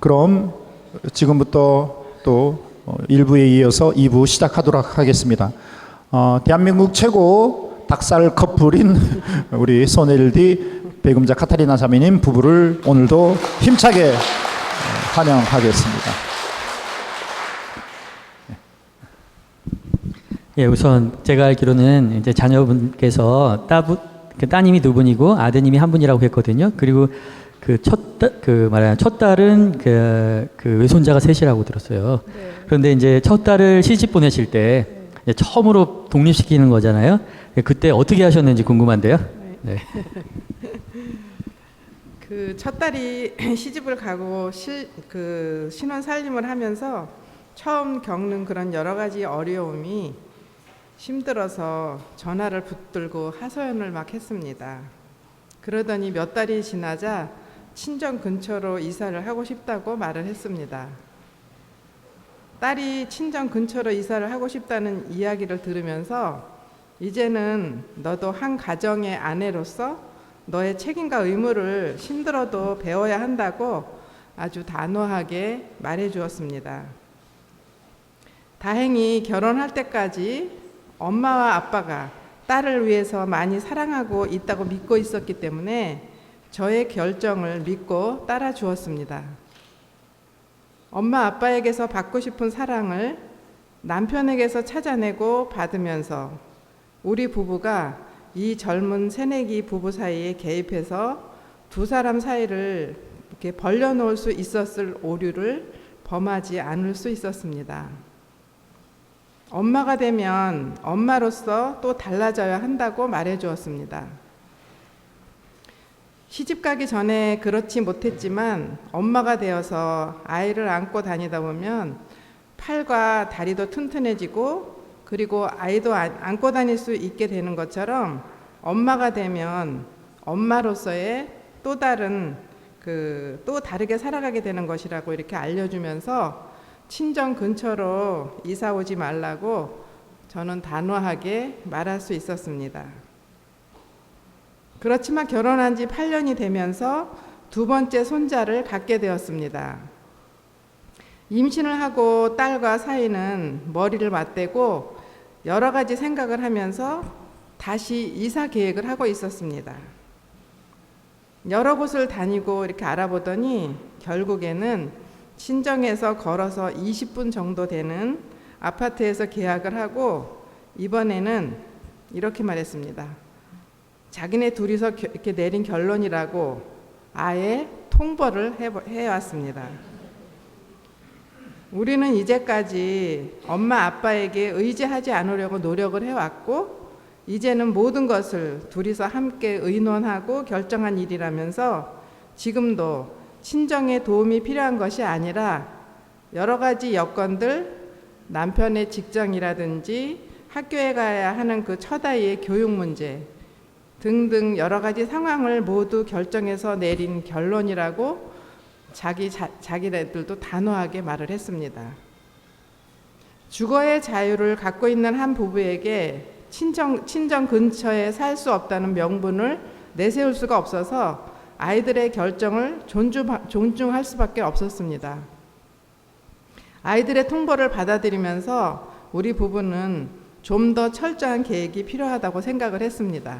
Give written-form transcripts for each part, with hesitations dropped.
그럼 지금부터 또 1부에 이어서 2부 시작하도록 하겠습니다. 대한민국 최고 닭살 커플인 우리 손엘디 배금자 카타리나 자매님 부부를 오늘도 힘차게 환영하겠습니다. 예, 우선 제가 알기로는 이제 자녀분께서 따님이 두 분이고 아드님이 한 분이라고 했거든요. 그리고 첫 딸은 외손자가 셋이라고 들었어요. 네. 그런데 이제 첫 딸을 시집 보내실 때 이제 처음으로 독립시키는 거잖아요. 그때 어떻게 하셨는지 궁금한데요. 네. 그 첫 딸이 시집을 가고 신혼 살림을 하면서 처음 겪는 그런 여러 가지 어려움이 힘들어서 전화를 붙들고 하소연을 막 했습니다. 그러더니 몇 달이 지나자 친정 근처로 이사를 하고 싶다고 말을 했습니다. 딸이 친정 근처로 이사를 하고 싶다는 이야기를 들으면서 이제는 너도 한 가정의 아내로서 너의 책임과 의무를 힘들어도 배워야 한다고 아주 단호하게 말해 주었습니다. 다행히 결혼할 때까지 엄마와 아빠가 딸을 위해서 많이 사랑하고 있다고 믿고 있었기 때문에 저의 결정을 믿고 따라 주었습니다. 엄마 아빠에게서 받고 싶은 사랑을 남편에게서 찾아내고 받으면서 우리 부부가 이 젊은 새내기 부부 사이에 개입해서 두 사람 사이를 이렇게 벌려놓을 수 있었을 오류를 범하지 않을 수 있었습니다. 엄마가 되면 엄마로서 또 달라져야 한다고 말해 주었습니다. 시집 가기 전에 그렇지 못했지만 엄마가 되어서 아이를 안고 다니다 보면 팔과 다리도 튼튼해지고 그리고 아이도 안고 다닐 수 있게 되는 것처럼 엄마가 되면 엄마로서의 또 다른 또 다르게 살아가게 되는 것이라고 이렇게 알려주면서 친정 근처로 이사 오지 말라고 저는 단호하게 말할 수 있었습니다. 그렇지만 결혼한 지 8년이 되면서 두 번째 손자를 갖게 되었습니다. 임신을 하고 딸과 사이는 머리를 맞대고 여러 가지 생각을 하면서 다시 이사 계획을 하고 있었습니다. 여러 곳을 다니고 이렇게 알아보더니 결국에는 친정에서 걸어서 20분 정도 되는 아파트에서 계약을 하고 이번에는 이렇게 말했습니다. 자기네 둘이서 이렇게 내린 결론이라고 아예 통보를 해왔습니다. 우리는 이제까지 엄마 아빠에게 의지하지 않으려고 노력을 해왔고 이제는 모든 것을 둘이서 함께 의논하고 결정한 일이라면서 지금도 친정의 도움이 필요한 것이 아니라 여러 가지 여건들, 남편의 직장이라든지 학교에 가야 하는 그 첫아이의 교육 문제 등등 여러 가지 상황을 모두 결정해서 내린 결론이라고 자기네들도 단호하게 말을 했습니다. 주거의 자유를 갖고 있는 한 부부에게 친정 근처에 살 수 없다는 명분을 내세울 수가 없어서 아이들의 결정을 존중할 수밖에 없었습니다. 아이들의 통보를 받아들이면서 우리 부부는 좀 더 철저한 계획이 필요하다고 생각을 했습니다.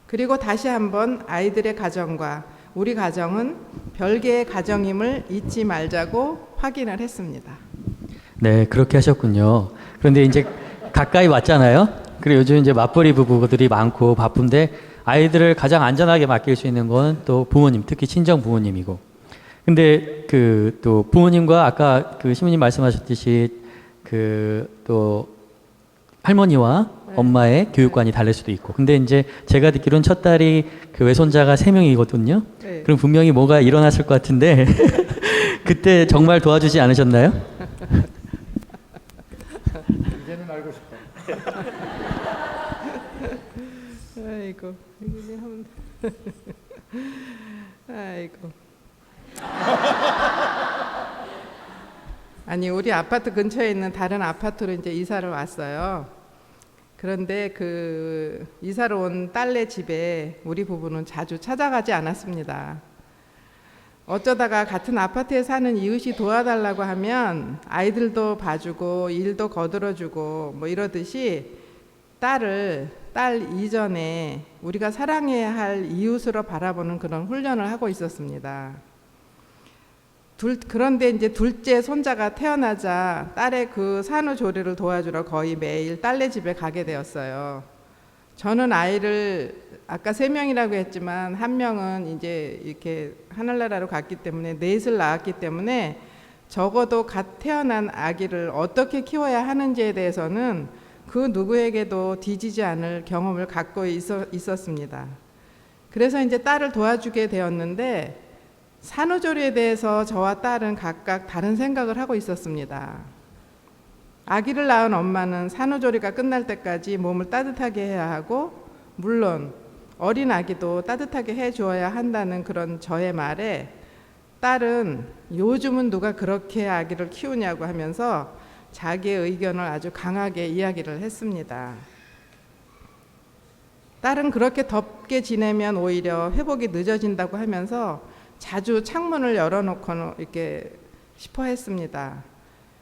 그리고 다시 한번 아이들의 가정과 우리 가정은 별개의 가정임을 잊지 말자고 확인을 했습니다. 네, 그렇게 하셨군요. 그런데 이제 가까이 왔잖아요. 그리고 요즘 이제 맞벌이 부부들이 많고 바쁜데 아이들을 가장 안전하게 맡길 수 있는 건 또 부모님, 특히 친정 부모님이고. 근데 또 부모님과 아까 시모님 말씀하셨듯이 또 할머니와 엄마의 교육관이 다를 수도 있고. 근데 이제 제가 듣기로는 첫 딸이 외손자가 3명이거든요. 네. 그럼 분명히 뭐가 일어났을 것 같은데 그때 정말 도와주지 않으셨나요? 이제는 알고 싶어. 아이고, 이게 하면 아이고. 아니 우리 아파트 근처에 있는 다른 아파트로 이제 이사를 왔어요. 그런데 이사를 온 딸네 집에 우리 부부는 자주 찾아가지 않았습니다. 어쩌다가 같은 아파트에 사는 이웃이 도와달라고 하면 아이들도 봐주고 일도 거들어주고 뭐 이러듯이 딸 이전에 우리가 사랑해야 할 이웃으로 바라보는 그런 훈련을 하고 있었습니다. 그런데 이제 둘째 손자가 태어나자 딸의 그 산후조리를 도와주러 거의 매일 딸네 집에 가게 되었어요. 저는 아이를 아까 3명이라고 했지만 1명은 이제 이렇게 하늘나라로 갔기 때문에 넷을 낳았기 때문에 적어도 갓 태어난 아기를 어떻게 키워야 하는지에 대해서는 그 누구에게도 뒤지지 않을 경험을 갖고 있었습니다. 그래서 이제 딸을 도와주게 되었는데 산후조리에 대해서 저와 딸은 각각 다른 생각을 하고 있었습니다. 아기를 낳은 엄마는 산후조리가 끝날 때까지 몸을 따뜻하게 해야 하고, 물론 어린 아기도 따뜻하게 해주어야 한다는 그런 저의 말에 딸은 요즘은 누가 그렇게 아기를 키우냐고 하면서 자기의 의견을 아주 강하게 이야기를 했습니다. 딸은 그렇게 덥게 지내면 오히려 회복이 늦어진다고 하면서 자주 창문을 열어놓고 이렇게 싶어 했습니다.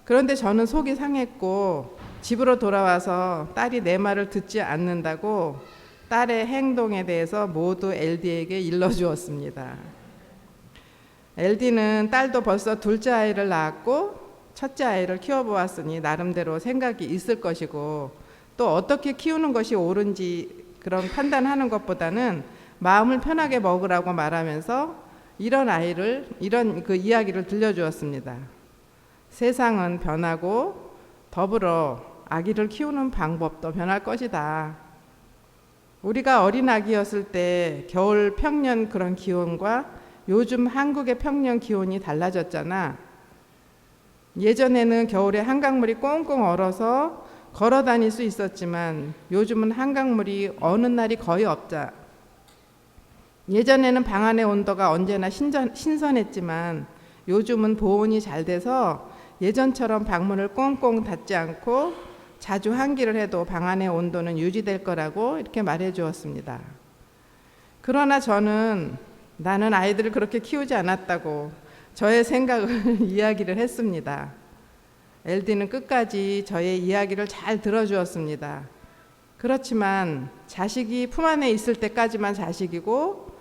그런데 저는 속이 상했고 집으로 돌아와서 딸이 내 말을 듣지 않는다고 딸의 행동에 대해서 모두 LD에게 일러주었습니다. LD는 딸도 벌써 둘째 아이를 낳았고 첫째 아이를 키워보았으니 나름대로 생각이 있을 것이고, 또 어떻게 키우는 것이 옳은지 그런 판단하는 것보다는 마음을 편하게 먹으라고 말하면서 이런 그 이야기를 들려주었습니다. 세상은 변하고 더불어 아기를 키우는 방법도 변할 것이다. 우리가 어린 아기였을 때 겨울 평년 그런 기온과 요즘 한국의 평년 기온이 달라졌잖아. 예전에는 겨울에 한강물이 꽁꽁 얼어서 걸어 다닐 수 있었지만 요즘은 한강물이 어느 날이 거의 없자. 예전에는 방 안의 온도가 언제나 신선했지만 요즘은 보온이 잘 돼서 예전처럼 방문을 꽁꽁 닫지 않고 자주 환기를 해도 방 안의 온도는 유지될 거라고 이렇게 말해 주었습니다. 그러나 나는 아이들을 그렇게 키우지 않았다고 저의 생각을 이야기를 했습니다. LD는 끝까지 저의 이야기를 잘 들어주었습니다. 그렇지만 자식이 품 안에 있을 때까지만 자식이고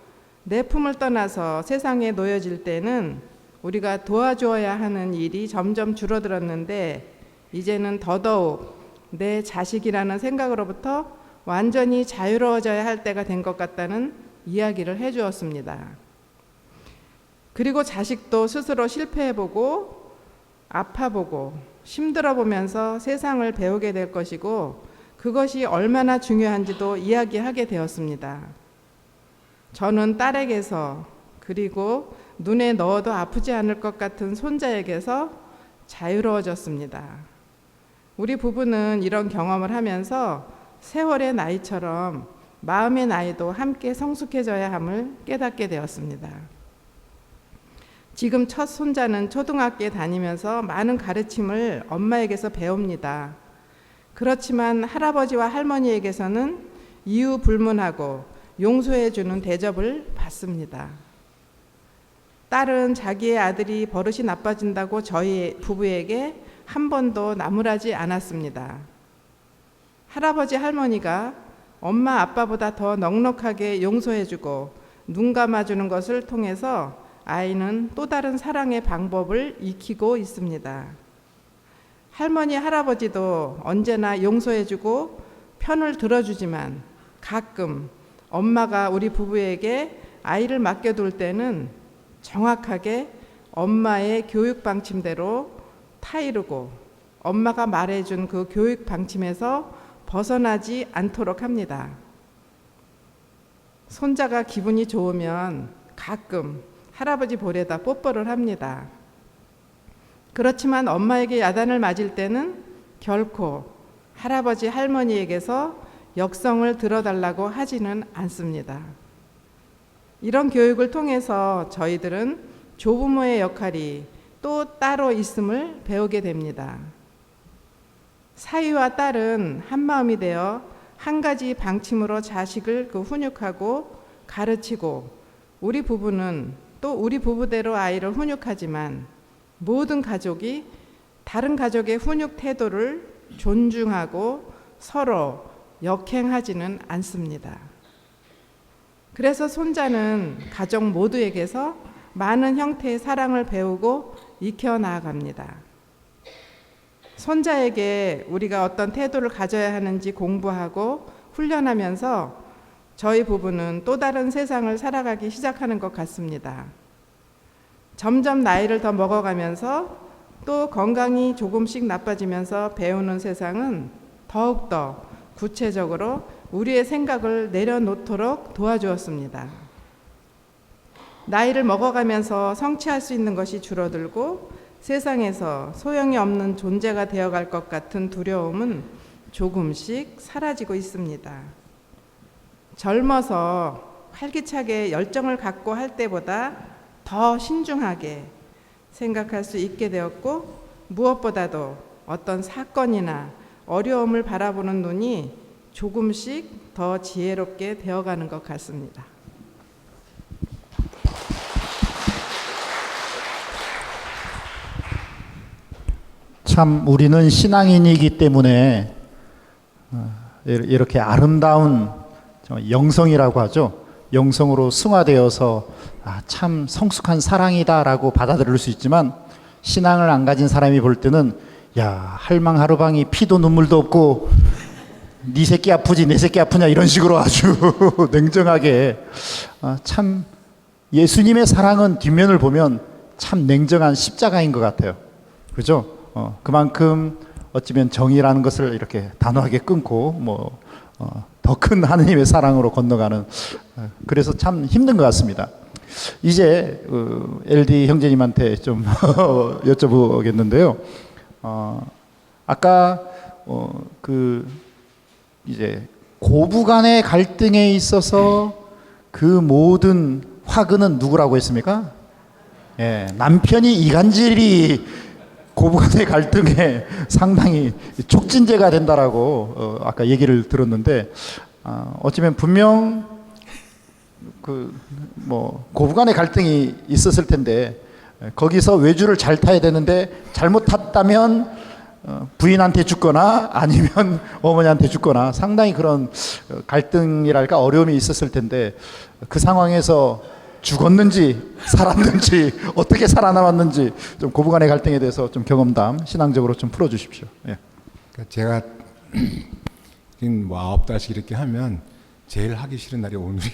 내 품을 떠나서 세상에 놓여질 때는 우리가 도와주어야 하는 일이 점점 줄어들었는데 이제는 더더욱 내 자식이라는 생각으로부터 완전히 자유로워져야 할 때가 된 것 같다는 이야기를 해주었습니다. 그리고 자식도 스스로 실패해보고 아파보고 힘들어보면서 세상을 배우게 될 것이고 그것이 얼마나 중요한지도 이야기하게 되었습니다. 저는 딸에게서 그리고 눈에 넣어도 아프지 않을 것 같은 손자에게서 자유로워졌습니다. 우리 부부는 이런 경험을 하면서 세월의 나이처럼 마음의 나이도 함께 성숙해져야 함을 깨닫게 되었습니다. 지금 첫 손자는 초등학교에 다니면서 많은 가르침을 엄마에게서 배웁니다. 그렇지만 할아버지와 할머니에게서는 이유 불문하고 용서해주는 대접을 받습니다. 딸은 자기의 아들이 버릇이 나빠진다고 저희 부부에게 한 번도 나무라지 않았습니다. 할아버지 할머니가 엄마 아빠보다 더 넉넉하게 용서해주고 눈 감아주는 것을 통해서 아이는 또 다른 사랑의 방법을 익히고 있습니다. 할머니 할아버지도 언제나 용서해주고 편을 들어주지만 가끔 엄마가 우리 부부에게 아이를 맡겨둘 때는 정확하게 엄마의 교육 방침대로 타이르고 엄마가 말해준 그 교육 방침에서 벗어나지 않도록 합니다. 손자가 기분이 좋으면 가끔 할아버지 볼에다 뽀뽀를 합니다. 그렇지만 엄마에게 야단을 맞을 때는 결코 할아버지 할머니에게서 역성을 들어달라고 하지는 않습니다. 이런 교육을 통해서 저희들은 조부모의 역할이 또 따로 있음을 배우게 됩니다. 사위와 딸은 한마음이 되어 한 가지 방침으로 자식을 훈육하고 가르치고 우리 부부는 또 우리 부부대로 아이를 훈육하지만 모든 가족이 다른 가족의 훈육 태도를 존중하고 서로 역행하지는 않습니다. 그래서 손자는 가족 모두에게서 많은 형태의 사랑을 배우고 익혀 나아갑니다. 손자에게 우리가 어떤 태도를 가져야 하는지 공부하고 훈련하면서 저희 부부는 또 다른 세상을 살아가기 시작하는 것 같습니다. 점점 나이를 더 먹어가면서 또 건강이 조금씩 나빠지면서 배우는 세상은 더욱더 구체적으로 우리의 생각을 내려놓도록 도와주었습니다. 나이를 먹어가면서 성취할 수 있는 것이 줄어들고 세상에서 소용이 없는 존재가 되어갈 것 같은 두려움은 조금씩 사라지고 있습니다. 젊어서 활기차게 열정을 갖고 할 때보다 더 신중하게 생각할 수 있게 되었고, 무엇보다도 어떤 사건이나 어려움을 바라보는 눈이 조금씩 더 지혜롭게 되어가는 것 같습니다. 참 우리는 신앙인이기 때문에 이렇게 아름다운 영성이라고 하죠. 영성으로 승화되어서 참 성숙한 사랑이다라고 받아들일 수 있지만, 신앙을 안 가진 사람이 볼 때는 야, 할망 하루방이 피도 눈물도 없고 네 새끼 아프지 내 새끼 아프냐 이런 식으로 아주 냉정하게, 참 예수님의 사랑은 뒷면을 보면 참 냉정한 십자가인 것 같아요. 그죠? 그만큼 어찌면 정의라는 것을 이렇게 단호하게 끊고 더 큰 하느님의 사랑으로 건너가는, 그래서 참 힘든 것 같습니다. 이제 LD 형제님한테 좀 여쭤보겠는데요. 아까 이제 고부간의 갈등에 있어서 그 모든 화근은 누구라고 했습니까? 예, 남편이 이간질이 고부간의 갈등에 상당히 촉진제가 된다라고 아까 얘기를 들었는데, 어쩌면 분명 고부간의 갈등이 있었을 텐데 거기서 외주를 잘 타야 되는데 잘못 탔다면 부인한테 죽거나 아니면 어머니한테 죽거나 상당히 그런 갈등이랄까 어려움이 있었을 텐데, 그 상황에서 죽었는지 살았는지 어떻게 살아남았는지 좀 고부간의 갈등에 대해서 좀 경험담 신앙적으로 좀 풀어주십시오. 예. 그러니까 제가 9달씩 이렇게 하면 제일 하기 싫은 날이 오늘이에요.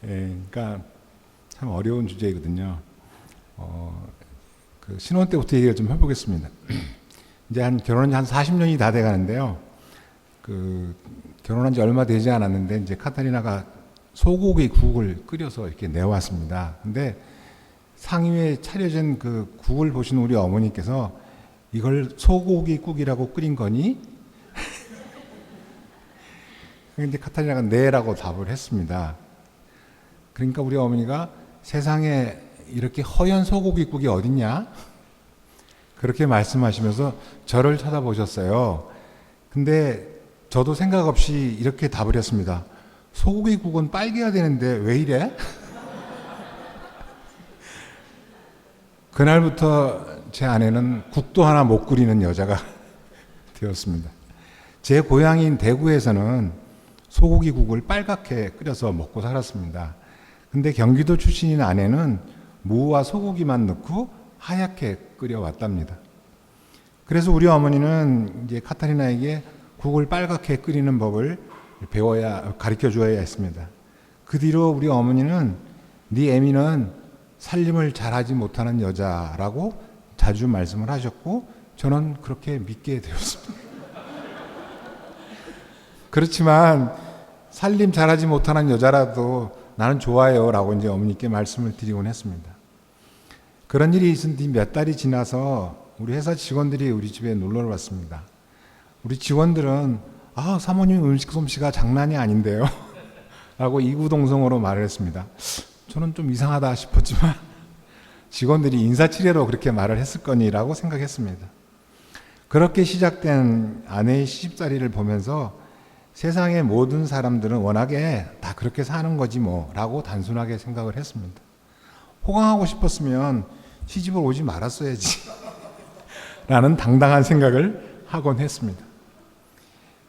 예, 그러니까 참 어려운 주제이거든요. 그 신혼 때부터 얘기를 좀 해보겠습니다. 이제 결혼한 지 한 40년이 다 돼가는데요. 결혼한 지 얼마 되지 않았는데 이제 카타리나가 소고기 국을 끓여서 이렇게 내왔습니다. 근데 상위에 차려진 그 국을 보신 우리 어머니께서 이걸 소고기 국이라고 끓인 거니? 근데 카타리나가 네라고 답을 했습니다. 그러니까 우리 어머니가 세상에 이렇게 허연 소고기 국이 어딨냐? 그렇게 말씀하시면서 저를 쳐다보셨어요. 근데 저도 생각 없이 이렇게 답을 했습니다. 소고기 국은 빨개야 되는데 왜 이래? 그날부터 제 아내는 국도 하나 못 끓이는 여자가 되었습니다. 제 고향인 대구에서는 소고기 국을 빨갛게 끓여서 먹고 살았습니다. 근데 경기도 출신인 아내는 무와 소고기만 넣고 하얗게 끓여왔답니다. 그래서 우리 어머니는 이제 카타리나에게 국을 빨갛게 끓이는 법을 가르쳐 주어야 했습니다. 그 뒤로 우리 어머니는 네 애미는 살림을 잘하지 못하는 여자라고 자주 말씀을 하셨고, 저는 그렇게 믿게 되었습니다. 그렇지만 살림 잘하지 못하는 여자라도 나는 좋아요 라고 이제 어머니께 말씀을 드리곤 했습니다. 그런 일이 있은 뒤 몇 달이 지나서 우리 회사 직원들이 우리 집에 놀러를 왔습니다. 우리 직원들은 사모님 음식 솜씨가 장난이 아닌데요 라고 이구동성으로 말을 했습니다. 저는 좀 이상하다 싶었지만 직원들이 인사치레로 그렇게 말을 했을 거니라고 생각했습니다. 그렇게 시작된 아내의 시집살이를 보면서 세상의 모든 사람들은 워낙에 다 그렇게 사는 거지 뭐 라고 단순하게 생각을 했습니다. 호강하고 싶었으면 시집을 오지 말았어야지 라는 당당한 생각을 하곤 했습니다.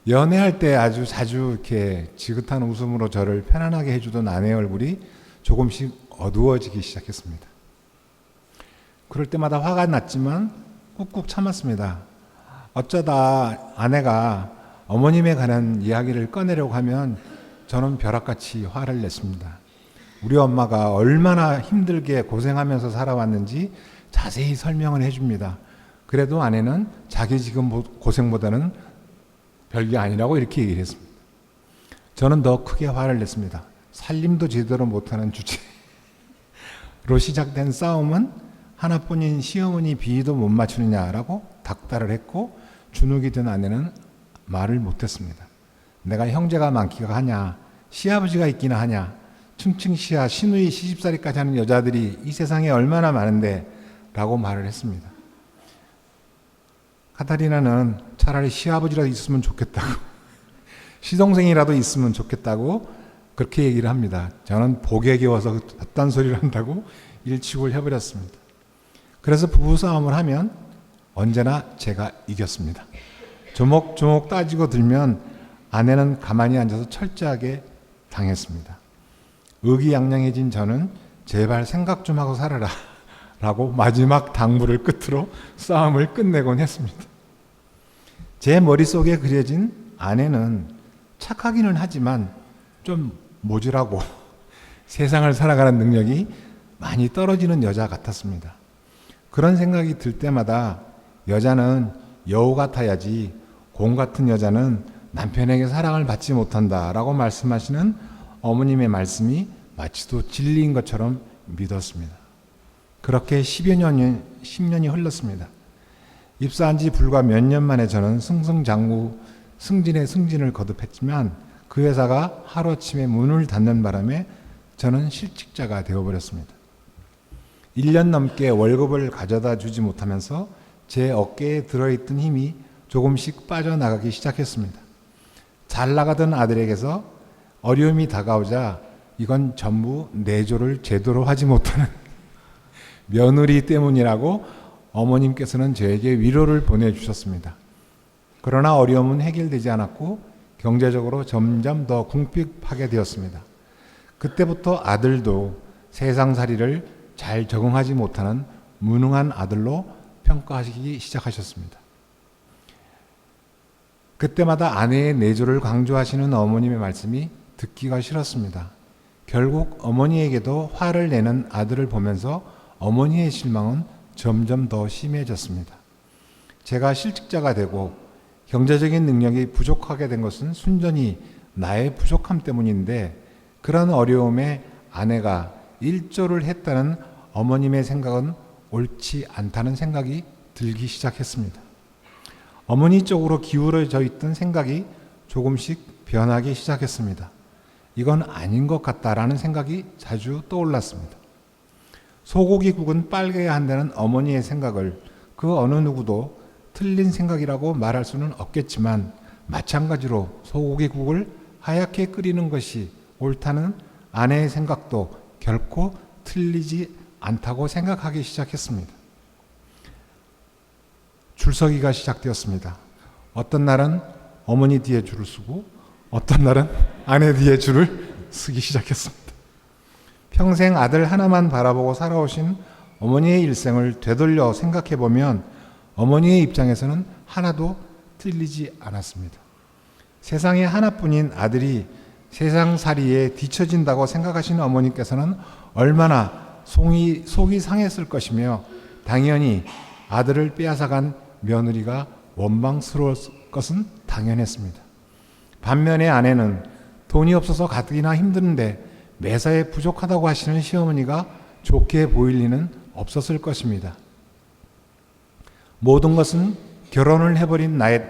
연애할 때 아주 자주 이렇게 지긋한 웃음으로 저를 편안하게 해주던 아내의 얼굴이 조금씩 어두워지기 시작했습니다. 그럴 때마다 화가 났지만 꾹꾹 참았습니다. 어쩌다 아내가 어머님에 관한 이야기를 꺼내려고 하면 저는 벼락같이 화를 냈습니다. 우리 엄마가 얼마나 힘들게 고생하면서 살아왔는지 자세히 설명을 해줍니다. 그래도 아내는 자기 지금 고생보다는 별게 아니라고 이렇게 얘기를 했습니다. 저는 더 크게 화를 냈습니다. 살림도 제대로 못하는 주제로 시작된 싸움은 하나뿐인 시어머니 비위도 못 맞추느냐라고 닥달을 했고, 주눅이 든 아내는 말을 못했습니다. 내가 형제가 많기가 하냐, 시아버지가 있기나 하냐, 층층시야 시누이 시집살이까지 하는 여자들이 이 세상에 얼마나 많은데 라고 말을 했습니다. 카타리나는 차라리 시아버지라도 있으면 좋겠다고 시동생이라도 있으면 좋겠다고 그렇게 얘기를 합니다. 저는 복에 겨워서 그딴 소리를 한다고 일축을 해버렸습니다. 그래서 부부싸움을 하면 언제나 제가 이겼습니다. 조목조목 따지고 들면 아내는 가만히 앉아서 철저하게 당했습니다. 의기양양해진 저는 제발 생각 좀 하고 살아라 라고 마지막 당부를 끝으로 싸움을 끝내곤 했습니다. 제 머릿속에 그려진 아내는 착하기는 하지만 좀 모질하고 세상을 살아가는 능력이 많이 떨어지는 여자 같았습니다. 그런 생각이 들 때마다 여자는 여우 같아야지 곰 같은 여자는 남편에게 사랑을 받지 못한다 라고 말씀하시는 어머님의 말씀이 마치도 진리인 것처럼 믿었습니다. 그렇게 10년이 흘렀습니다. 입사한 지 불과 몇 년 만에 저는 승승장구 승진의 승진을 거듭했지만 그 회사가 하루아침에 문을 닫는 바람에 저는 실직자가 되어버렸습니다. 1년 넘게 월급을 가져다 주지 못하면서 제 어깨에 들어있던 힘이 조금씩 빠져나가기 시작했습니다. 잘 나가던 아들에게서 어려움이 다가오자 이건 전부 내조를 제대로 하지 못하는 며느리 때문이라고 어머님께서는 저에게 위로를 보내주셨습니다. 그러나 어려움은 해결되지 않았고 경제적으로 점점 더 궁핍하게 되었습니다. 그때부터 아들도 세상살이를 잘 적응하지 못하는 무능한 아들로 평가하시기 시작하셨습니다. 그때마다 아내의 내조를 강조하시는 어머님의 말씀이 듣기가 싫었습니다. 결국 어머니에게도 화를 내는 아들을 보면서 어머니의 실망은 점점 더 심해졌습니다. 제가 실직자가 되고 경제적인 능력이 부족하게 된 것은 순전히 나의 부족함 때문인데, 그런 어려움에 아내가 일조를 했다는 어머님의 생각은 옳지 않다는 생각이 들기 시작했습니다. 어머니 쪽으로 기울어져 있던 생각이 조금씩 변하기 시작했습니다. 이건 아닌 것 같다라는 생각이 자주 떠올랐습니다. 소고기국은 빨개야 한다는 어머니의 생각을 그 어느 누구도 틀린 생각이라고 말할 수는 없겠지만, 마찬가지로 소고기국을 하얗게 끓이는 것이 옳다는 아내의 생각도 결코 틀리지 않다고 생각하기 시작했습니다. 줄서기가 시작되었습니다. 어떤 날은 어머니 뒤에 줄을 서고 어떤 날은 아내 뒤에 줄을 서기 시작했습니다. 평생 아들 하나만 바라보고 살아오신 어머니의 일생을 되돌려 생각해 보면 어머니의 입장에서는 하나도 틀리지 않았습니다. 세상에 하나뿐인 아들이 세상살이에 뒤처진다고 생각하시는 어머니께서는 얼마나 속이 상했을 것이며, 당연히 아들을 빼앗아간 며느리가 원망스러울 것은 당연했습니다. 반면에 아내는 돈이 없어서 가뜩이나 힘드는데 매사에 부족하다고 하시는 시어머니가 좋게 보일 리는 없었을 것입니다. 모든 것은 결혼을 해버린 나의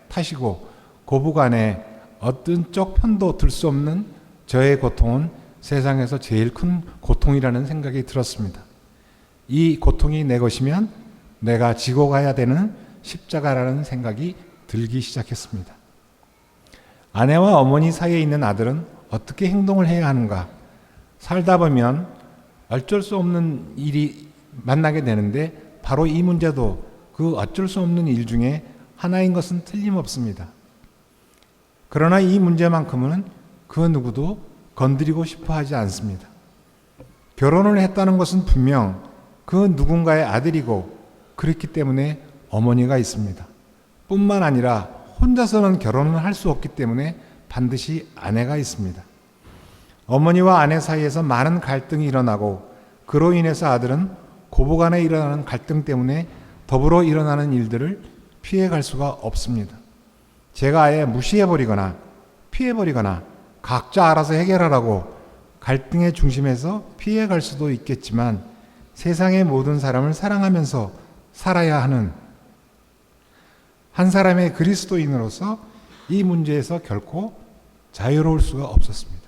탓이고 고부간에 어떤 쪽 편도 들 수 없는 저의 고통은 세상에서 제일 큰 고통이라는 생각이 들었습니다. 이 고통이 내 것이면 내가 지고 가야 되는 십자가라는 생각이 들기 시작했습니다. 아내와 어머니 사이에 있는 아들은 어떻게 행동을 해야 하는가? 살다 보면 어쩔 수 없는 일이 만나게 되는데 바로 이 문제도 그 어쩔 수 없는 일 중에 하나인 것은 틀림없습니다. 그러나 이 문제만큼은 그 누구도 건드리고 싶어 하지 않습니다. 결혼을 했다는 것은 분명 그 누군가의 아들이고 그렇기 때문에 어머니가 있습니다. 뿐만 아니라 혼자서는 결혼을 할 수 없기 때문에 반드시 아내가 있습니다. 어머니와 아내 사이에서 많은 갈등이 일어나고 그로 인해서 아들은 고부간에 일어나는 갈등 때문에 더불어 일어나는 일들을 피해갈 수가 없습니다. 제가 아예 무시해버리거나 피해버리거나 각자 알아서 해결하라고 갈등의 중심에서 피해갈 수도 있겠지만 세상의 모든 사람을 사랑하면서 살아야 하는 한 사람의 그리스도인으로서 이 문제에서 결코 자유로울 수가 없었습니다.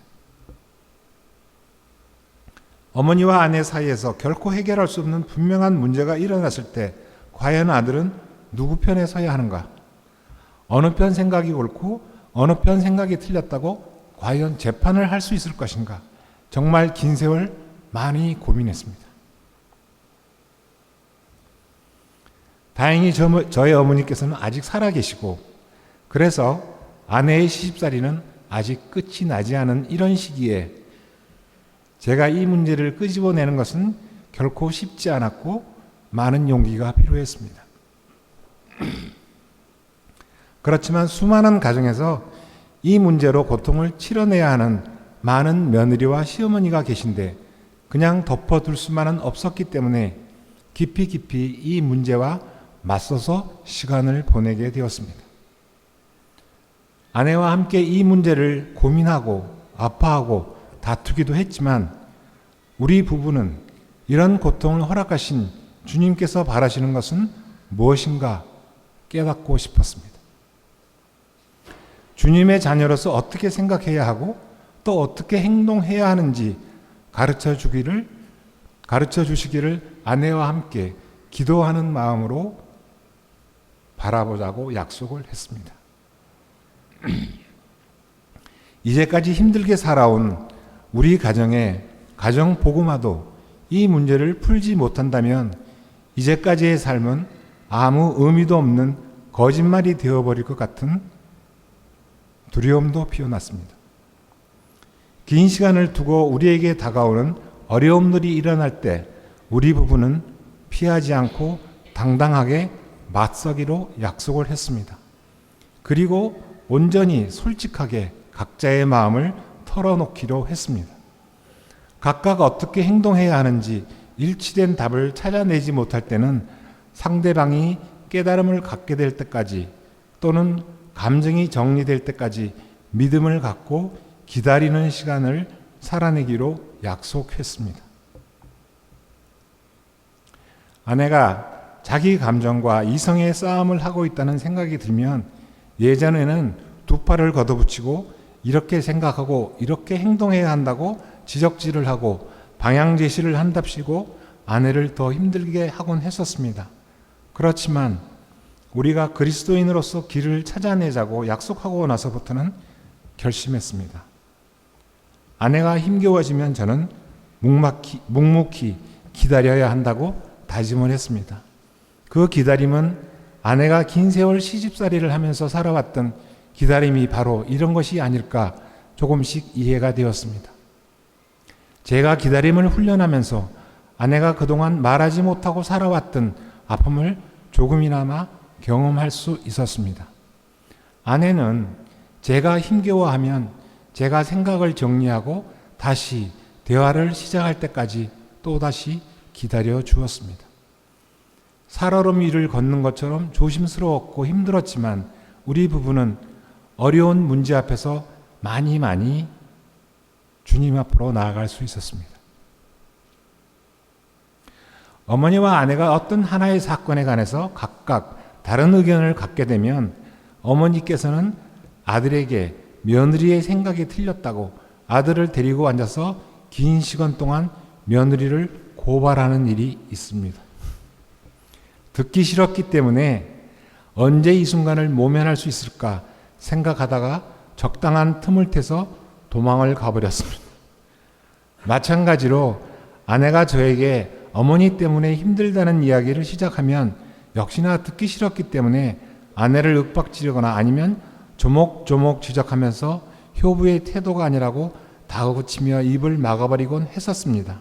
어머니와 아내 사이에서 결코 해결할 수 없는 분명한 문제가 일어났을 때 과연 아들은 누구 편에 서야 하는가? 어느 편 생각이 옳고 어느 편 생각이 틀렸다고 과연 재판을 할 수 있을 것인가? 정말 긴 세월 많이 고민했습니다. 다행히 저의 어머니께서는 아직 살아계시고 그래서 아내의 시집살이는 아직 끝이 나지 않은 이런 시기에 제가 이 문제를 끄집어내는 것은 결코 쉽지 않았고 많은 용기가 필요했습니다. 그렇지만 수많은 가정에서 이 문제로 고통을 치러내야 하는 많은 며느리와 시어머니가 계신데 그냥 덮어둘 수만은 없었기 때문에 깊이 이 문제와 맞서서 시간을 보내게 되었습니다. 아내와 함께 이 문제를 고민하고 아파하고 다투기도 했지만 우리 부부는 이런 고통을 허락하신 주님께서 바라시는 것은 무엇인가 깨닫고 싶었습니다. 주님의 자녀로서 어떻게 생각해야 하고 또 어떻게 행동해야 하는지 가르쳐 주시기를 아내와 함께 기도하는 마음으로 바라보자고 약속을 했습니다. 이제까지 힘들게 살아온 우리 가정의 가정 복음화도 이 문제를 풀지 못한다면 이제까지의 삶은 아무 의미도 없는 거짓말이 되어버릴 것 같은 두려움도 피어났습니다. 긴 시간을 두고 우리에게 다가오는 어려움들이 일어날 때 우리 부부는 피하지 않고 당당하게 맞서기로 약속을 했습니다. 그리고 온전히 솔직하게 각자의 마음을 털어놓기로 했습니다. 각각 어떻게 행동해야 하는지 일치된 답을 찾아내지 못할 때는 상대방이 깨달음을 갖게 될 때까지 또는 감정이 정리될 때까지 믿음을 갖고 기다리는 시간을 살아내기로 약속했습니다. 아내가 자기 감정과 이성의 싸움을 하고 있다는 생각이 들면 예전에는 두 팔을 걷어붙이고 이렇게 생각하고 이렇게 행동해야 한다고 지적질을 하고 방향 제시를 한답시고 아내를 더 힘들게 하곤 했었습니다. 그렇지만 우리가 그리스도인으로서 길을 찾아내자고 약속하고 나서부터는 결심했습니다. 아내가 힘겨워지면 저는 묵묵히 기다려야 한다고 다짐을 했습니다. 그 기다림은 아내가 긴 세월 시집살이를 하면서 살아왔던 기다림이 바로 이런 것이 아닐까 조금씩 이해가 되었습니다. 제가 기다림을 훈련하면서 아내가 그동안 말하지 못하고 살아왔던 아픔을 조금이나마 경험할 수 있었습니다. 아내는 제가 힘겨워하면 제가 생각을 정리하고 다시 대화를 시작할 때까지 또다시 기다려 주었습니다. 살얼음 위를 걷는 것처럼 조심스러웠고 힘들었지만 우리 부부는 어려운 문제 앞에서 많이 주님 앞으로 나아갈 수 있었습니다. 어머니와 아내가 어떤 하나의 사건에 관해서 각각 다른 의견을 갖게 되면 어머니께서는 아들에게 며느리의 생각이 틀렸다고 아들을 데리고 앉아서 긴 시간 동안 며느리를 고발하는 일이 있습니다. 듣기 싫었기 때문에 언제 이 순간을 모면할 수 있을까 생각하다가 적당한 틈을 태서 도망을 가버렸습니다. 마찬가지로 아내가 저에게 어머니 때문에 힘들다는 이야기를 시작하면 역시나 듣기 싫었기 때문에 아내를 윽박지르거나 아니면 조목조목 지적하면서 효부의 태도가 아니라고 다그치며 입을 막아버리곤 했었습니다.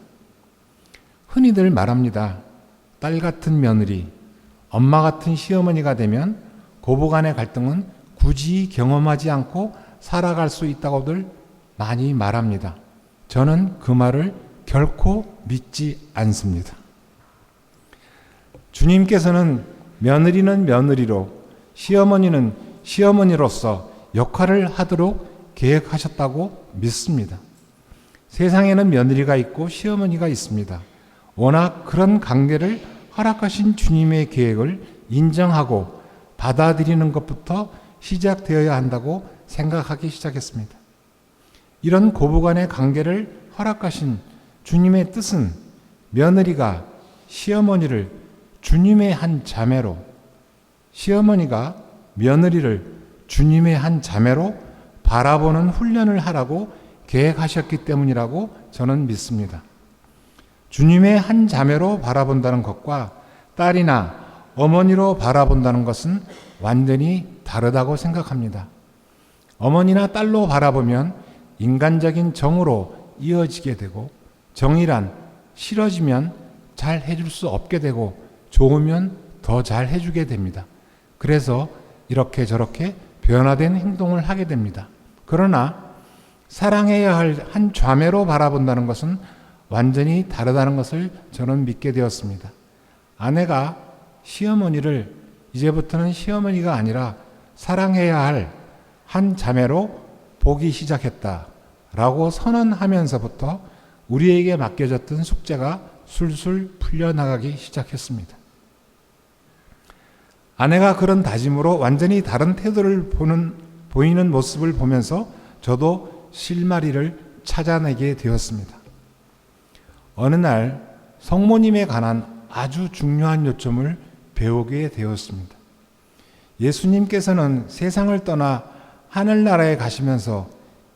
흔히들 말합니다. 딸 같은 며느리, 엄마 같은 시어머니가 되면 고부간의 갈등은 굳이 경험하지 않고 살아갈 수 있다고들 많이 말합니다. 저는 그 말을 결코 믿지 않습니다. 주님께서는 며느리는 며느리로, 시어머니는 시어머니로서 역할을 하도록 계획하셨다고 믿습니다. 세상에는 며느리가 있고 시어머니가 있습니다. 워낙 그런 관계를 허락하신 주님의 계획을 인정하고 받아들이는 것부터 시작되어야 한다고 생각하기 시작했습니다. 이런 고부간의 관계를 허락하신 주님의 뜻은 며느리가 시어머니를 주님의 한 자매로, 시어머니가 며느리를 주님의 한 자매로 바라보는 훈련을 하라고 계획하셨기 때문이라고 저는 믿습니다. 주님의 한 자매로 바라본다는 것과 딸이나 어머니로 바라본다는 것은 완전히 다르다고 생각합니다. 어머니나 딸로 바라보면 인간적인 정으로 이어지게 되고, 정이란 싫어지면 잘 해줄 수 없게 되고 좋으면 더 잘 해주게 됩니다. 그래서 이렇게 저렇게 변화된 행동을 하게 됩니다. 그러나 사랑해야 할 한 자매로 바라본다는 것은 완전히 다르다는 것을 저는 믿게 되었습니다. 아내가 시어머니를 이제부터는 시어머니가 아니라 사랑해야 할 한 자매로 보기 시작했다라고 선언하면서부터 우리에게 맡겨졌던 숙제가 술술 풀려나가기 시작했습니다. 아내가 그런 다짐으로 완전히 다른 태도를 보이는 모습을 보면서 저도 실마리를 찾아내게 되었습니다. 어느 날 성모님에 관한 아주 중요한 요점을 배우게 되었습니다. 예수님께서는 세상을 떠나 하늘나라에 가시면서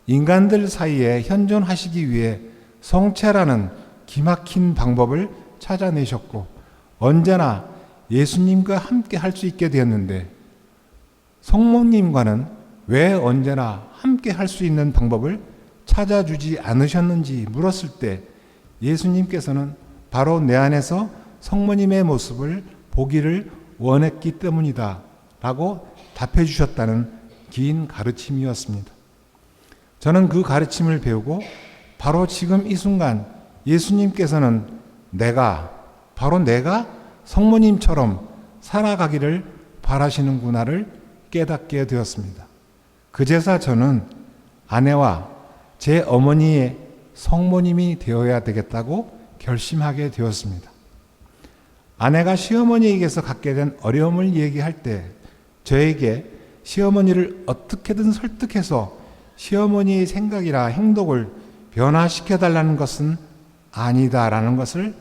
인간들 사이에 현존하시기 위해 성체라는 기막힌 방법을 찾아내셨고 언제나 예수님과 함께 할 수 있게 되었는데 성모님과는 왜 언제나 함께 할 수 있는 방법을 찾아주지 않으셨는지 물었을 때 예수님께서는 바로 내 안에서 성모님의 모습을 보기를 원했기 때문이다 라고 답해 주셨다는 긴 가르침이었습니다. 저는 그 가르침을 배우고 바로 지금 이 순간 예수님께서는 바로 내가 성모님처럼 살아가기를 바라시는구나를 깨닫게 되었습니다. 그제서 저는 아내와 제 어머니의 성모님이 되어야 되겠다고 결심하게 되었습니다. 아내가 시어머니에게서 갖게 된 어려움을 얘기할 때 저에게 시어머니를 어떻게든 설득해서 시어머니의 생각이나 행동을 변화시켜달라는 것은 아니다라는 것을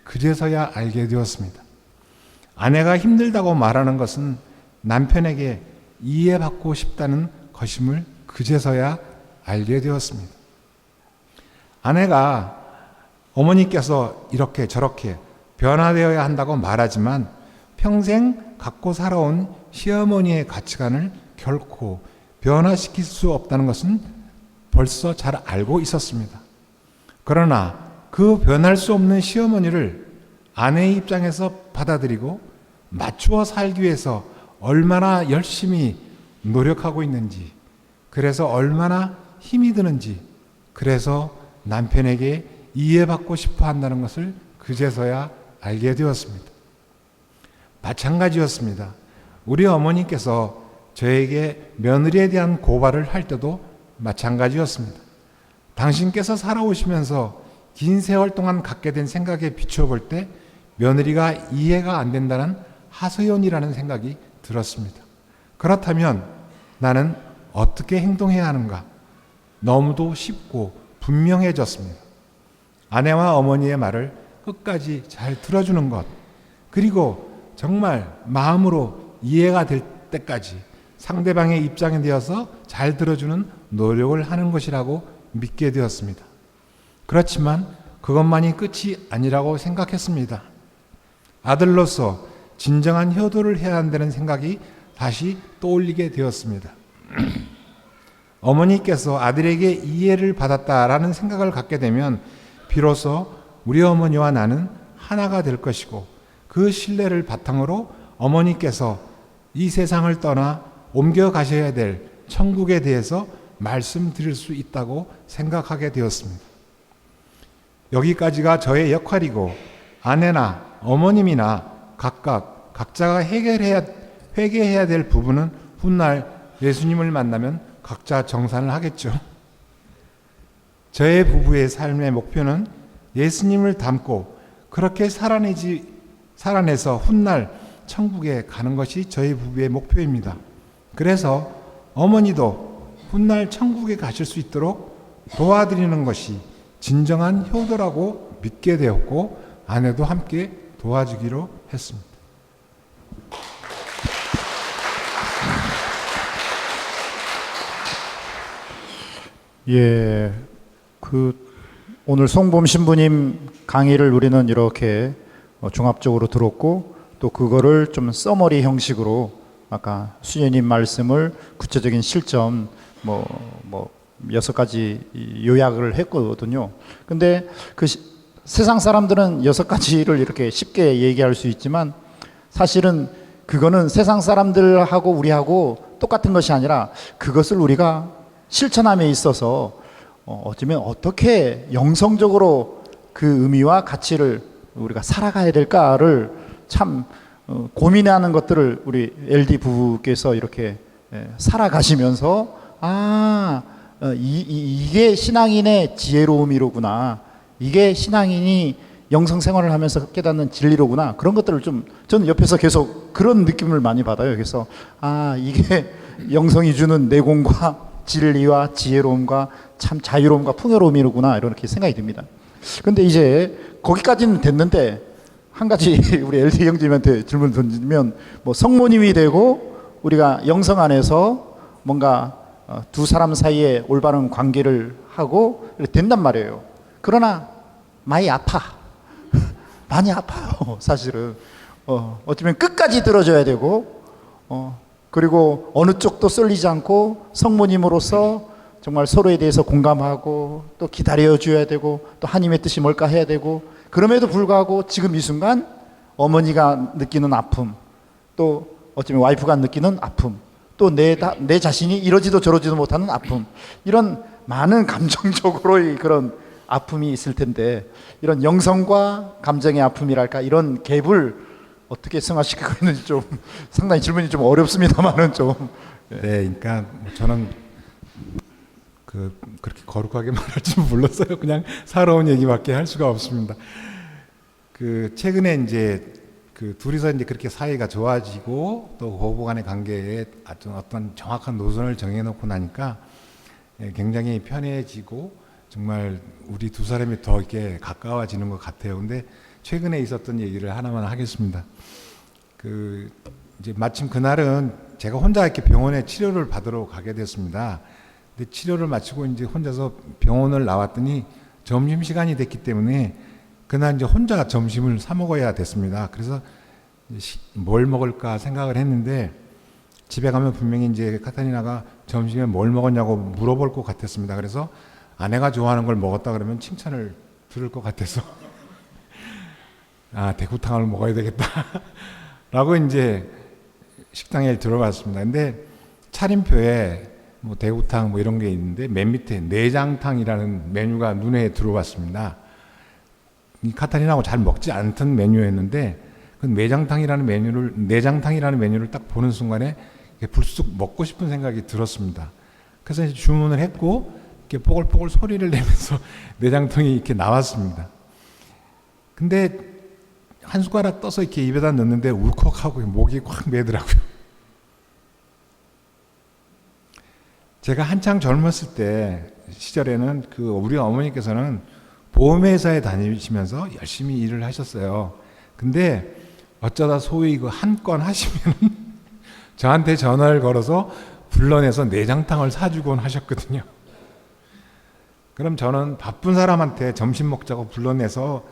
그제서야 알게 되었습니다. 아내가 힘들다고 말하는 것은 남편에게 이해받고 싶다는 것임을 그제서야 알게 되었습니다. 아내가 어머니께서 이렇게 저렇게 변화되어야 한다고 말하지만 평생 갖고 살아온 시어머니의 가치관을 결코 변화시킬 수 없다는 것은 벌써 잘 알고 있었습니다. 그러나 그 변할 수 없는 시어머니를 아내의 입장에서 받아들이고 맞추어 살기 위해서 얼마나 열심히 노력하고 있는지, 그래서 얼마나 힘이 드는지, 그래서 남편에게 이해받고 싶어 한다는 것을 그제서야 알게 되었습니다. 마찬가지였습니다. 우리 어머니께서 저에게 며느리에 대한 고발을 할 때도 마찬가지였습니다. 당신께서 살아오시면서 긴 세월 동안 갖게 된 생각에 비추어볼 때 며느리가 이해가 안 된다는 하소연이라는 생각이 들었습니다. 그렇다면 나는 어떻게 행동해야 하는가? 너무도 쉽고 분명해졌습니다. 아내와 어머니의 말을 끝까지 잘 들어주는 것, 그리고 정말 마음으로 이해가 될 때까지 상대방의 입장에 되어서 잘 들어주는 노력을 하는 것이라고 믿게 되었습니다. 그렇지만 그것만이 끝이 아니라고 생각했습니다. 아들로서 진정한 효도를 해야 한다는 생각이 다시 떠올리게 되었습니다. 어머니께서 아들에게 이해를 받았다라는 생각을 갖게 되면 비로소 우리 어머니와 나는 하나가 될 것이고, 그 신뢰를 바탕으로 어머니께서 이 세상을 떠나 옮겨가셔야 될 천국에 대해서 말씀드릴 수 있다고 생각하게 되었습니다. 여기까지가 저의 역할이고, 아내나 어머님이나 각자가 회개해야 될 부분은 훗날 예수님을 만나면 각자 정산을 하겠죠. 저의 부부의 삶의 목표는 예수님을 닮고 그렇게 살아내서 훗날 천국에 가는 것이 저희 부부의 목표입니다. 그래서 어머니도 훗날 천국에 가실 수 있도록 도와드리는 것이 진정한 효도라고 믿게 되었고, 아내도 함께 도와주기로 했습니다. 예, 오늘 송범 신부님 강의를 우리는 이렇게 종합적으로 들었고, 또 그거를 좀 서머리 형식으로 아까 수녀님 말씀을 구체적인 실점 6가지 요약을 했거든요. 근데 세상 사람들은 6가지를 이렇게 쉽게 얘기할 수 있지만, 사실은 그거는 세상 사람들하고 우리하고 똑같은 것이 아니라, 그것을 우리가 실천함에 있어서 어쩌면 어떻게 영성적으로 그 의미와 가치를 우리가 살아가야 될까를 참 고민하는 것들을 우리 LD 부부께서 이렇게 살아가시면서, 이게 신앙인의 지혜로움이로구나, 이게 신앙인이 영성 생활을 하면서 깨닫는 진리로구나, 그런 것들을 저는 옆에서 계속 그런 느낌을 많이 받아요. 그래서 이게 영성이 주는 내공과 진리와 지혜로움과 참 자유로움과 풍요로움이로구나, 이렇게 생각이 듭니다. 근데 이제 거기까지는 됐는데, 한 가지 우리 LD 형제님한테 질문을 던지면, 성모님이 되고 우리가 영성 안에서 뭔가 두 사람 사이에 올바른 관계를 하고 된단 말이에요. 그러나 많이 많이 아파요, 사실은. 어쩌면 끝까지 들어줘야 되고, 그리고 어느 쪽도 쏠리지 않고 성모님으로서 정말 서로에 대해서 공감하고, 또 기다려줘야 되고, 또 하나님의 뜻이 뭘까 해야 되고, 그럼에도 불구하고 지금 이 순간 어머니가 느끼는 아픔, 또 어쩌면 와이프가 느끼는 아픔, 또 내 자신이 이러지도 저러지도 못하는 아픔, 이런 많은 감정적으로의 그런 아픔이 있을 텐데, 이런 영성과 감정의 아픔이랄까, 이런 갭을 어떻게 승화시키고 있는지 좀 상당히 질문이 좀 어렵습니다만은 좀. 네, 그러니까 저는 그렇게 거룩하게 말할 줄 몰랐어요. 그냥 살아온 얘기밖에 할 수가 없습니다. 최근에 이제 둘이서 이제 그렇게 사이가 좋아지고, 또 고부 간의 관계에 어떤 정확한 노선을 정해놓고 나니까 굉장히 편해지고, 정말 우리 두 사람이 더 이렇게 가까워지는 것 같아요. 근데 최근에 있었던 얘기를 하나만 하겠습니다. 이제 마침 그날은 제가 혼자 이렇게 병원에 치료를 받으러 가게 됐습니다. 근데 치료를 마치고 이제 혼자서 병원을 나왔더니 점심시간이 됐기 때문에 그날 이제 혼자 점심을 사 먹어야 됐습니다. 그래서 뭘 먹을까 생각을 했는데, 집에 가면 분명히 이제 카타리나가 점심에 뭘 먹었냐고 물어볼 것 같았습니다. 그래서 아내가 좋아하는 걸 먹었다 그러면 칭찬을 들을 것 같아서 대구탕을 먹어야 되겠다 라고 이제 식당에 들어갔습니다. 근데 차림표에 대구탕 이런 게 있는데, 맨 밑에 내장탕이라는 메뉴가 눈에 들어왔습니다. 이 카타리나하고 잘 먹지 않던 메뉴였는데, 그 내장탕이라는 메뉴를 딱 보는 순간에 불쑥 먹고 싶은 생각이 들었습니다. 그래서 이제 주문을 했고, 이렇게 뽀글뽀글 소리를 내면서 내장탕이 이렇게 나왔습니다. 근데 한 숟가락 떠서 이렇게 입에다 넣는데 울컥하고 목이 확 메더라고요. 제가 한창 젊었을 때 시절에는 우리 어머니께서는 보험회사에 다니시면서 열심히 일을 하셨어요. 근데 어쩌다 소위 한 건 하시면 저한테 전화를 걸어서 불러내서 내장탕을 사주곤 하셨거든요. 그럼 저는 바쁜 사람한테 점심 먹자고 불러내서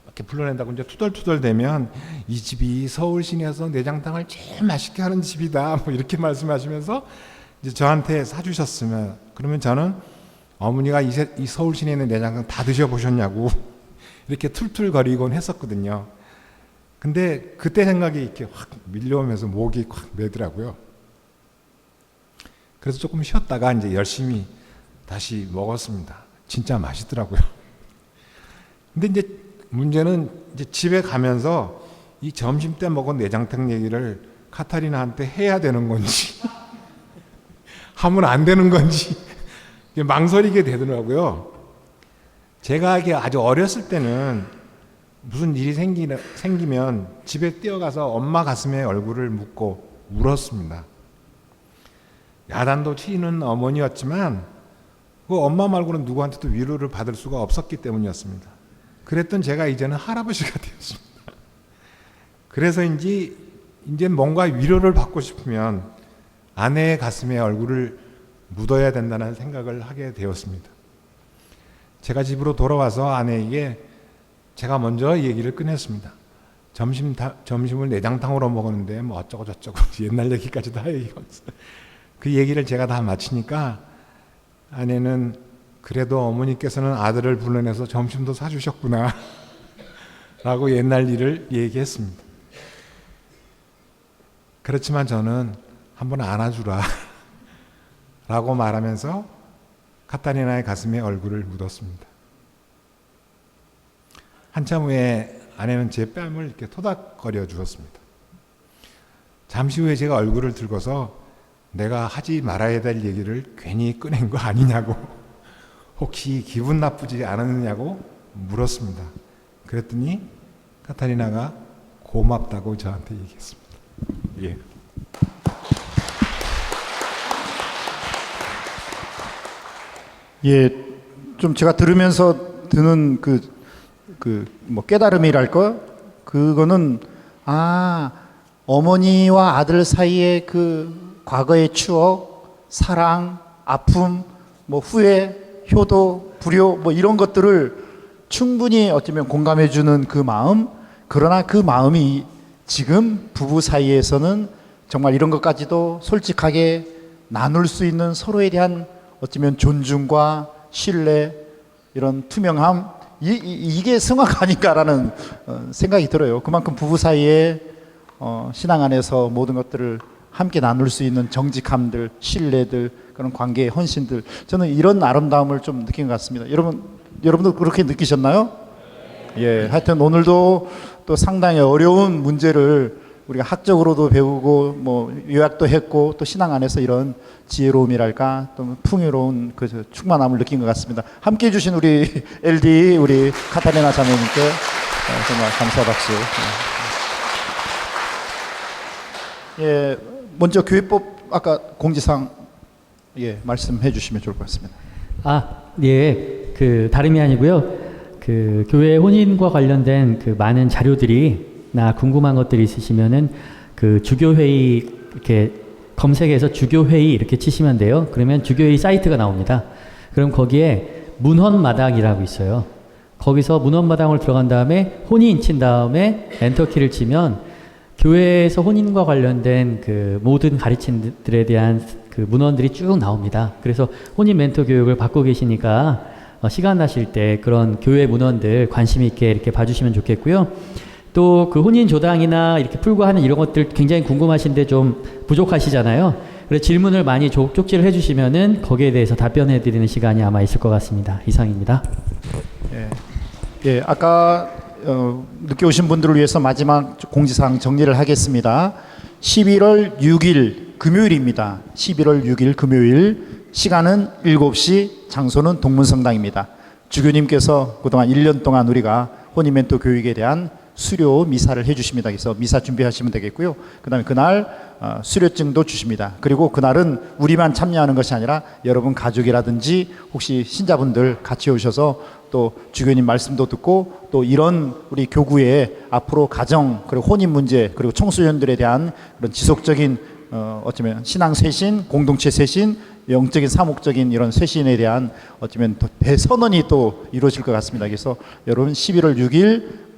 이렇게 불러낸다고 이제 투덜투덜 대면 이 집이 서울 시내에서 내장탕을 제일 맛있게 하는 집이다 뭐 이렇게 말씀하시면서 이제 저한테 사주셨으면, 그러면 저는 어머니가 이 서울 시내에 있는 내장탕 다 드셔보셨냐고 이렇게 툴툴거리곤 했었거든요. 근데 그때 생각이 이렇게 확 밀려오면서 목이 확 메더라고요. 그래서 조금 쉬었다가 이제 열심히 다시 먹었습니다. 진짜 맛있더라고요. 근데 이제 문제는 이제 집에 가면서 이 점심 때 먹은 내장탕 얘기를 카타리나한테 해야 되는 건지 하면 안 되는 건지 망설이게 되더라고요. 제가 이게 아주 어렸을 때는 무슨 일이 생기면 집에 뛰어가서 엄마 가슴에 얼굴을 묻고 울었습니다. 야단도 치는 어머니였지만 그 엄마 말고는 누구한테도 위로를 받을 수가 없었기 때문이었습니다. 그랬던 제가 이제는 할아버지가 되었습니다. 그래서인지 이제 뭔가 위로를 받고 싶으면 아내의 가슴에 얼굴을 묻어야 된다는 생각을 하게 되었습니다. 제가 집으로 돌아와서 아내에게 제가 먼저 얘기를 꺼냈습니다. 점심을 내장탕으로 먹었는데 뭐 어쩌고 저쩌고 옛날 얘기까지 다 얘기하면서 그 얘기를 제가 다 마치니까 아내는 그래도 어머니께서는 아들을 불러내서 점심도 사주셨구나 라고 옛날 일을 얘기했습니다. 그렇지만 저는 한번 안아주라 라고 말하면서 카타리나의 가슴에 얼굴을 묻었습니다. 한참 후에 아내는 제 뺨을 이렇게 토닥거려 주었습니다. 잠시 후에 제가 얼굴을 들고서 내가 하지 말아야 될 얘기를 괜히 꺼낸 거 아니냐고, 혹시 기분 나쁘지 않았느냐고 물었습니다. 그랬더니 카타리나가 고맙다고 저한테 얘기했습니다. 예. 예, 좀 제가 들으면서 드는 뭐 깨달음이랄까? 그거는, 어머니와 아들 사이의 그 과거의 추억, 사랑, 아픔, 뭐 후회, 효도, 불효, 뭐 이런 것들을 충분히 어쩌면 공감해주는 그 마음, 그러나 그 마음이 지금 부부 사이에서는 정말 이런 것까지도 솔직하게 나눌 수 있는 서로에 대한 어쩌면 존중과 신뢰, 이런 투명함, 이게 성화가 아닌가라는 생각이 들어요. 그만큼 부부 사이에 신앙 안에서 모든 것들을 함께 나눌 수 있는 정직함들, 신뢰들, 그런 관계의 헌신들, 저는 이런 아름다움을 좀 느낀 것 같습니다. 여러분도 그렇게 느끼셨나요? 예, 하여튼 오늘도 또 상당히 어려운 문제를 우리가 학적으로도 배우고 뭐 요약도 했고 또 신앙 안에서 이런 지혜로움이랄까 또 풍요로운 그 충만함을 느낀 것 같습니다. 함께해 주신 우리 LD 우리 카타리나 자매님께 정말 감사 박수. 예, 먼저 교회법 아까 공지사항 말씀해 주시면 좋을 것 같습니다. 예, 그 다름이 아니고요. 그 교회 혼인과 관련된 그 많은 자료들이나 궁금한 것들이 있으시면은 그 주교회의 이렇게 검색해서 주교회의 이렇게 치시면 돼요. 그러면 주교회의 사이트가 나옵니다. 그럼 거기에 문헌마당이라고 있어요. 거기서 문헌마당을 들어간 다음에 혼인 친 다음에 엔터키를 치면 교회에서 혼인과 관련된 그 모든 가르침들에 대한 그 문헌들이 쭉 나옵니다. 그래서 혼인 멘토 교육을 받고 계시니까 시간 나실 때 그런 교회 문헌들 관심 있게 이렇게 봐주시면 좋겠고요. 또 그 혼인 조당이나 이렇게 풀고 하는 이런 것들 굉장히 궁금하신데 좀 부족하시잖아요. 그래서 질문을 많이 쪽지를 해주시면은 거기에 대해서 답변해 드리는 시간이 아마 있을 것 같습니다. 이상입니다. 예, 아까 늦게 오신 분들을 위해서 마지막 공지사항 정리를 하겠습니다. 11월 6일 금요일입니다. 11월 6일 금요일, 시간은 7시, 장소는 동문성당입니다. 주교님께서 그동안 1년 동안 우리가 혼인 멘토 교육에 대한 수료 미사를 해주십니다. 그래서 미사 준비하시면 되겠고요. 그 다음에 그날 수료증도 주십니다. 그리고 그날은 우리만 참여하는 것이 아니라 여러분 가족이라든지 혹시 신자분들 같이 오셔서 또 주교님 말씀도 듣고 또 이런 우리 교구의 앞으로 가정 그리고 혼인 문제 그리고 청소년들에 대한 그런 지속적인 어쩌면 신앙 쇄신, 공동체 쇄신, 영적인 사목적인 이런 쇄신에 대한 어쩌면 또 대선언이 또 이루어질 것 같습니다. 그래서 여러분 11월 6일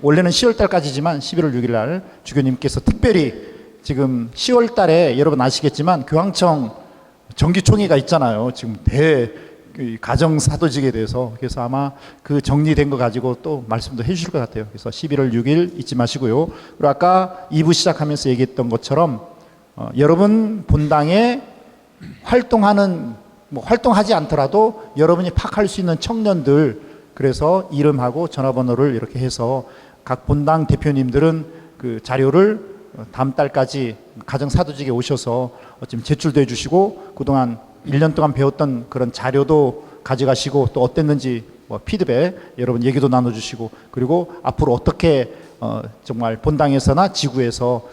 원래는 10월 달까지지만 11월 6일 날 주교님께서 특별히 지금 10월 달에 여러분 아시겠지만 교황청 정기총회가 있잖아요. 지금 가정 사도직에 대해서. 그래서 아마 그 정리된 거 가지고 또 말씀도 해주실 것 같아요. 그래서 11월 6일 잊지 마시고요. 그리고 아까 2부 시작하면서 얘기했던 것처럼 여러분 본당에 활동하지 않더라도 여러분이 파악할 수 있는 청년들, 그래서 이름하고 전화번호를 이렇게 해서 각 본당 대표님들은 그 자료를 다음 달까지 가정 사도직에 오셔서 어쩌면 제출도 해주시고 그동안 1년 동안 배웠던 그런 자료도 가져가시고 또 어땠는지 피드백 여러분 얘기도 나눠주시고, 그리고 앞으로 어떻게 정말 본당에서나 지구에서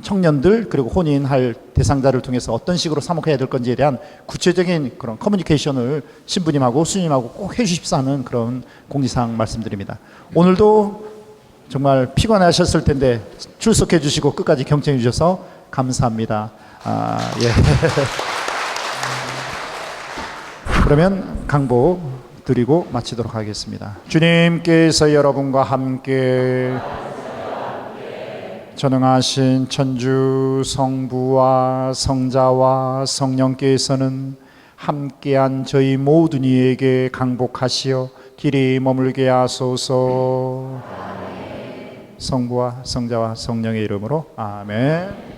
청년들 그리고 혼인할 대상자를 통해서 어떤 식으로 사목해야 될 건지에 대한 구체적인 그런 커뮤니케이션을 신부님하고 수님하고 꼭 해주십사 하는 그런 공지사항 말씀드립니다. 오늘도 정말 피곤하셨을 텐데 출석해 주시고 끝까지 경청해 주셔서 감사합니다. 예. 그러면 강복 드리고 마치도록 하겠습니다. 주님께서 여러분과 함께 전능하신 천주 성부와 성자와 성령께서는 함께한 저희 모든 이에게 강복하시어 길이 머물게 하소서. 성부와 성자와 성령의 이름으로 아멘.